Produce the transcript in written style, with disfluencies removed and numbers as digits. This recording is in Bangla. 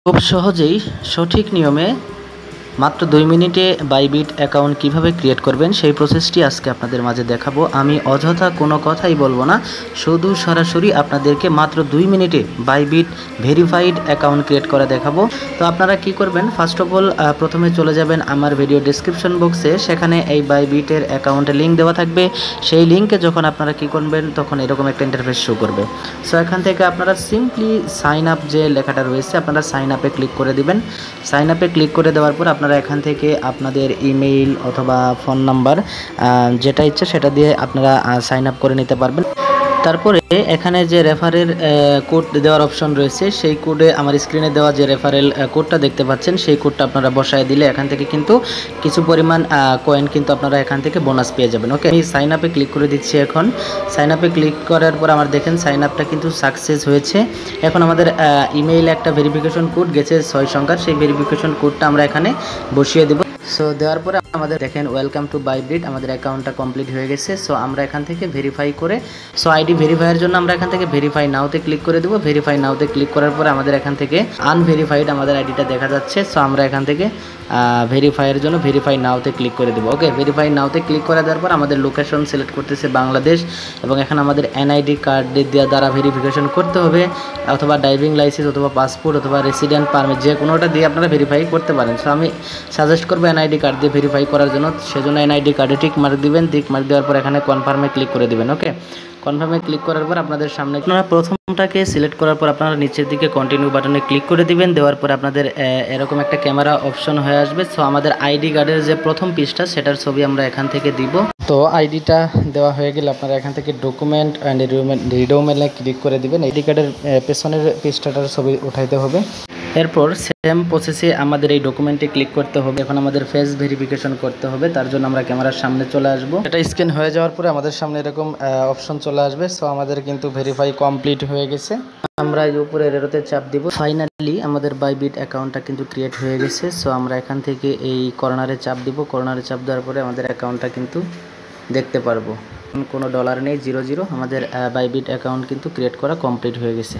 খুব সহজেই সঠিক নিয়মে মাত্র 2 মিনিটে বাইবিট অ্যাকাউন্ট কিভাবে ক্রিয়েট করবেন সেই প্রসেসটি আজকে আপনাদের মাঝে দেখাবো। আমি অযথা কোনো কথাই বলবো না, শুধু সরাসরি আপনাদেরকে মাত্র 2 মিনিটে বাইবিট ভেরিফাইড অ্যাকাউন্ট ক্রিয়েট করে দেখাবো। তো আপনারা কি করবেন, ফার্স্ট অফ অল প্রথমে চলে যাবেন আমার ভিডিও ডেসক্রিপশন বক্সে, সেখানে এই বাইবিটের অ্যাকাউন্টের লিঙ্ক দেওয়া থাকবে। সেই লিঙ্কে যখন আপনারা কি করবেন তখন এরকম একটা ইন্টারফেস শো করবে। সো এখান থেকে আপনারা সিম্পলি সাইন আপ যে লেখাটা রয়েছে আপনারা সাইন আপে ক্লিক করে দিবেন। সাইন আপে ক্লিক করে দেওয়ার পর আপনারা এখান থেকে আপনাদের ইমেইল অথবা ফোন নাম্বার যেটা ইচ্ছে সেটা দিয়ে আপনারা সাইন আপ করে নিতে পারবেন। তারপরে এখানে যে রেফারেল কোড দেওয়ার অপশন রয়েছে, সেই কোডে আমার স্ক্রিনে দেওয়া যে রেফারেল কোডটা দেখতে পাচ্ছেন সেই কোডটা আপনারা বসায় দিলে এখান থেকে কিন্তু কিছু পরিমাণ কয়েন কিন্তু আপনারা এখান থেকে বোনাস পেয়ে যাবেন। ওকে, আমি সাইন আপে ক্লিক করে দিচ্ছি। এখন সাইন আপে ক্লিক করার পর আমার দেখেন সাইন আপটা কিন্তু সাকসেস হয়েছে। এখন আমাদের ইমেইলে একটা ভেরিফিকেশন কোড গেছে 6 সংখ্যার, সেই ভেরিফিকেশন কোডটা আমরা এখানে বসিয়ে দেব। সো দেওয়ার পরে আমাদের দেখেন ওয়েলকাম টু বাইবিট, আমাদের অ্যাকাউন্টটা কমপ্লিট হয়ে গেছে। সো আমরা এখান থেকে ভেরিফাই করে, সো আইডি ভেরিফাইয়ের জন্য আমরা এখান থেকে ভেরিফাই নাওতে ক্লিক করে দেবো। ভেরিফাই নাওতে ক্লিক করার পরে আমাদের এখান থেকে আনভেরিফাইড আমাদের আইডিটা দেখা যাচ্ছে। সো আমরা এখান থেকে ভেরিফাইয়ের জন্য ভেরিফাই নাওতে ক্লিক করে দেবো। ওকে, ভেরিফাই নাওতে ক্লিক করে দেওয়ার পর আমাদের লোকেশন সিলেক্ট করতেছে বাংলাদেশ, এবং এখানে আমাদের এনআইডি কার্ড দ্বারা ভেরিফিকেশন করতে হবে, অথবা ড্রাইভিং লাইসেন্স অথবা পাসপোর্ট অথবা রেসিডেন্ট পারমিট যে কোনোটা দিয়ে আপনারা ভেরিফাই করতে পারেন। সো আমি সাজেস্ট করবো এনআইডি কার্ড দিয়ে ভেরিফাই করার জন্য, সেজন্য এনআইডি কার্ডে টিক মার্ক দিবেন। টিক মার্ক দেওয়ার পর এখানে কনফার্মে ক্লিক করে দিবেন। ওকে, কনফার্মে ক্লিক করার পর আপনাদের সামনে আপনারা প্রথমটাকে সিলেক্ট করার পর আপনারা নিচের দিকে কন্টিনিউ বাটনে ক্লিক করে দিবেন। দেওয়ার পর আপনাদের এরকম একটা ক্যামেরা অপশন হয়ে আসবে। সো আমাদের আইডি কার্ডের যে প্রথম পৃষ্ঠা সেটার ছবি আমরা এখান থেকে দিব। তো আইডিটা দেওয়া হয়ে গেলে আপনারা এখান থেকে ডকুমেন্ট অ্যান্ড রিডোমেলে ক্লিক করে দিবেন। আইডি কার্ডের পেছনের পৃষ্ঠাটার ছবি উঠাইতে হবে। এরপর সেম প্রসেসে আমাদের এই ডকুমেন্টে ক্লিক করতে হবে। এখন আমাদের ফেস ভেরিফিকেশন করতে হবে, তার জন্য আমরা ক্যামেরার সামনে চলে আসব। এটা স্ক্যান হয়ে যাওয়ার পরে আমাদের সামনে এরকম অপশন চলে আসবে। সো আমাদের কিন্তু ভেরিফাই কমপ্লিট হয়ে গেছে। আমরা এই উপরের এরোতে চাপ দিব। ফাইনালি আমাদের বাইবিট অ্যাকাউন্টটা কিন্তু ক্রিয়েট হয়ে গেছে। সো আমরা এখান থেকে এই কর্নারে চাপ দিব। কর্নারে চাপ দেওয়ার পরে আমাদের অ্যাকাউন্টটা কিন্তু দেখতে পারবো। কোনো ডলার নেই, 0 0। আমাদের বাইবিট অ্যাকাউন্ট কিন্তু ক্রিয়েট করা কমপ্লিট হয়ে গেছে।